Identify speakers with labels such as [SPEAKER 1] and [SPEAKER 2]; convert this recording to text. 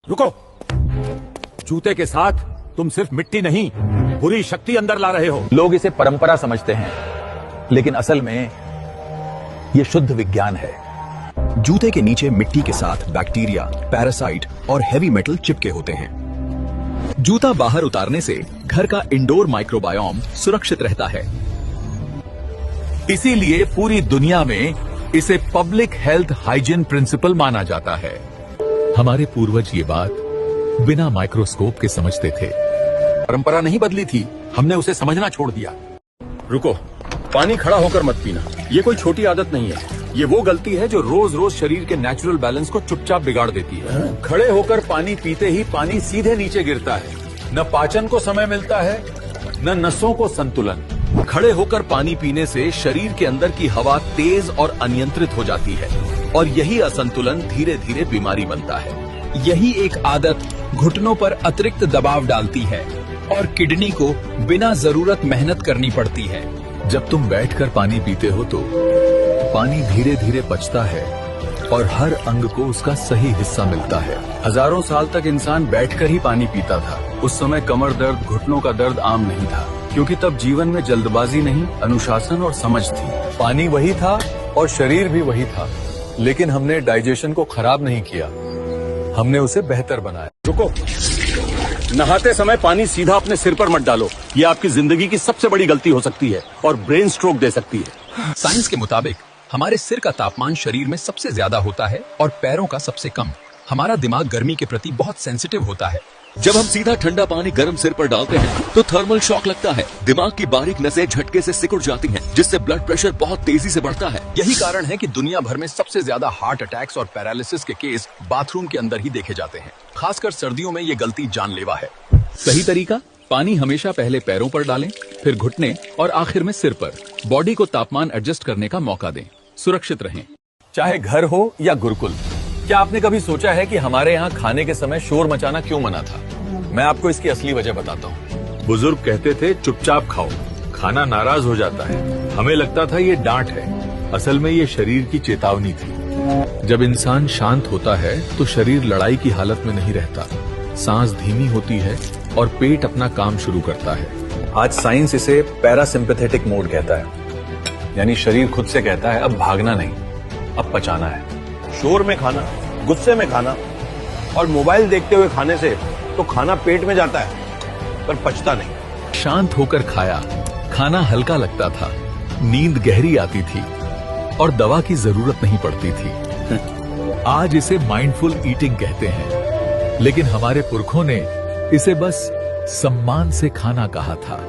[SPEAKER 1] रुको। जूते के साथ तुम सिर्फ मिट्टी नहीं, बुरी शक्ति अंदर ला रहे हो।
[SPEAKER 2] लोग इसे परंपरा समझते हैं, लेकिन असल में यह शुद्ध विज्ञान है।
[SPEAKER 3] जूते के नीचे मिट्टी के साथ बैक्टीरिया, पैरासाइट और हेवी मेटल चिपके होते हैं। जूता बाहर उतारने से घर का इंडोर माइक्रोबायोम सुरक्षित रहता है।
[SPEAKER 2] इसीलिए पूरी दुनिया में इसे पब्लिक हेल्थ हाइजीन प्रिंसिपल माना जाता है। हमारे पूर्वज ये बात बिना माइक्रोस्कोप के समझते थे।
[SPEAKER 1] परंपरा नहीं बदली थी, हमने उसे समझना छोड़ दिया।
[SPEAKER 4] रुको, पानी खड़ा होकर मत पीना। ये कोई छोटी आदत नहीं है। ये वो गलती है जो रोज रोज शरीर के नेचुरल बैलेंस को चुपचाप बिगाड़ देती है।
[SPEAKER 2] खड़े होकर पानी पीते ही पानी सीधे नीचे गिरता है। न पाचन को समय मिलता है, न नसों को संतुलन।
[SPEAKER 5] खड़े होकर पानी पीने से शरीर के अंदर की हवा तेज और अनियंत्रित हो जाती है और यही असंतुलन धीरे धीरे बीमारी बनता है।
[SPEAKER 3] यही एक आदत घुटनों पर अतिरिक्त दबाव डालती है और किडनी को बिना जरूरत मेहनत करनी पड़ती है।
[SPEAKER 2] जब तुम बैठकर पानी पीते हो तो पानी धीरे धीरे पचता है और हर अंग को उसका सही हिस्सा मिलता है।
[SPEAKER 4] हजारों साल तक इंसान बैठकर ही पानी पीता था। उस समय कमर दर्द, घुटनों का दर्द आम नहीं था, क्योंकि तब जीवन में जल्दबाजी नहीं, अनुशासन और समझ थी।
[SPEAKER 2] पानी वही था और शरीर भी वही था, लेकिन हमने डाइजेशन को खराब नहीं किया, हमने उसे बेहतर बनाया।
[SPEAKER 4] रुको, नहाते समय पानी सीधा अपने सिर पर मत डालो। ये आपकी जिंदगी की सबसे बड़ी गलती हो सकती है और ब्रेन स्ट्रोक दे सकती है।
[SPEAKER 3] साइंस के मुताबिक हमारे सिर का तापमान शरीर में सबसे ज्यादा होता है और पैरों का सबसे कम। हमारा दिमाग गर्मी के प्रति बहुत सेंसिटिव होता है।
[SPEAKER 5] जब हम सीधा ठंडा पानी गर्म सिर पर डालते हैं तो थर्मल शॉक लगता है। दिमाग की बारीक नसें झटके से सिकुड़ जाती हैं, जिससे ब्लड प्रेशर बहुत तेजी से बढ़ता है।
[SPEAKER 3] यही कारण है कि दुनिया भर में सबसे ज्यादा हार्ट अटैक्स और पैरालिसिस के केस बाथरूम के अंदर ही देखे जाते हैं। खासकर सर्दियों में ये गलती जानलेवा है।
[SPEAKER 5] सही तरीका, पानी हमेशा पहले पैरों पर डालें, फिर घुटने और आखिर में सिर पर। बॉडी को तापमान एडजस्ट करने का मौका दें। सुरक्षित रहें।
[SPEAKER 2] चाहे घर हो या गुरुकुल, क्या आपने कभी सोचा है कि हमारे यहाँ खाने के समय शोर मचाना क्यों मना था? मैं आपको इसकी असली वजह बताता हूँ।
[SPEAKER 4] बुजुर्ग कहते थे चुपचाप खाओ, खाना नाराज हो जाता है। हमें लगता था ये डांट है, असल में ये शरीर की चेतावनी थी।
[SPEAKER 2] जब इंसान शांत होता है तो शरीर लड़ाई की हालत में नहीं रहता, सांस धीमी होती है और पेट अपना काम शुरू करता है। आज साइंस इसे पैरासिम्पैथेटिक मोड कहता है, यानी शरीर खुद से कहता है अब भागना नहीं, अब पचाना है।
[SPEAKER 6] शोर में खाना, गुस्से में खाना और मोबाइल देखते हुए खाने से तो खाना पेट में जाता है पर पचता नहीं।
[SPEAKER 2] शांत होकर खाया, खाना हल्का लगता था, नींद गहरी आती थी और दवा की जरूरत नहीं पड़ती थी। आज इसे माइंडफुल ईटिंग कहते हैं, लेकिन हमारे पुरखों ने इसे बस सम्मान से खाना कहा था।